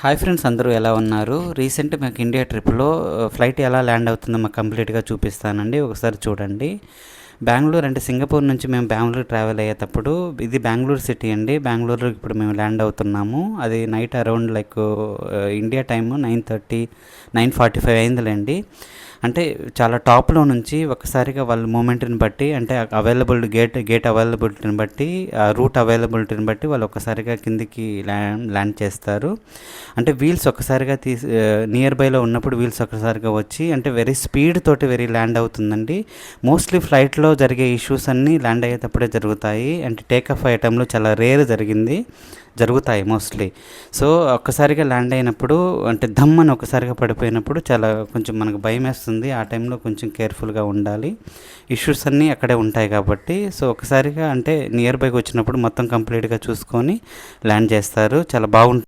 Hi friends, అందరూ ఎలా ఉన్నారు? రీసెంట్ మాకు ఇండియా ట్రిప్లో ఫ్లైట్ ఎలా ల్యాండ్ అవుతుందో మాకు కంప్లీట్గా చూపిస్తానండి. ఒకసారి చూడండి. బెంగళూరు అంటే సింగపూర్ నుంచి మేము బెంగళూరు ట్రావెల్ అయ్యేటప్పుడు, ఇది బెంగళూరు సిటీ అండి. బెంగళూరులో ఇప్పుడు మేము ల్యాండ్ అవుతున్నాము. అది నైట్ అరౌండ్ ఇండియా టైము 9:30, 9:45 అయిందిలేండి. అంటే చాలా టాప్లో నుంచి ఒక్కసారిగా వాళ్ళ మూమెంట్ని బట్టి, అంటే గేట్ అవైలబిలిటీని బట్టి, ఆ రూట్ అవైలబిలిటీని బట్టి వాళ్ళు ఒక్కసారిగా కిందికి ల్యాండ్ చేస్తారు. అంటే వీల్స్ ఒక్కసారిగా నియర్ బైలో ఉన్నప్పుడు వీల్స్ ఒక్కసారిగా వచ్చి, అంటే వెరీ స్పీడ్ తోటి ల్యాండ్ అవుతుందండి. మోస్ట్లీ ఫ్లైట్లో జరిగే ఇష్యూస్ అన్నీ ల్యాండ్ అయ్యేటప్పుడే జరుగుతాయి. అంటే టేక్-ఆఫ్ అయ్యేటంలో చాలా రేర్ జరుగుతాయి మోస్ట్లీ. సో ఒక్కసారిగా ల్యాండ్ అయినప్పుడు, అంటే ధమ్ అని ఒక్కసారిగా పడిపోయినప్పుడు చాలా కొంచెం మనకు భయం వేస్తుంది. ఆ టైంలో కొంచెం కేర్ఫుల్గా ఉండాలి. ఇష్యూస్ అన్నీ అక్కడే ఉంటాయి కాబట్టి. సో ఒక్కసారిగా అంటే నియర్ బైకి వచ్చినప్పుడు మొత్తం కంప్లీట్గా చూసుకొని ల్యాండ్ చేస్తారు. చాలా బాగుంటుంది.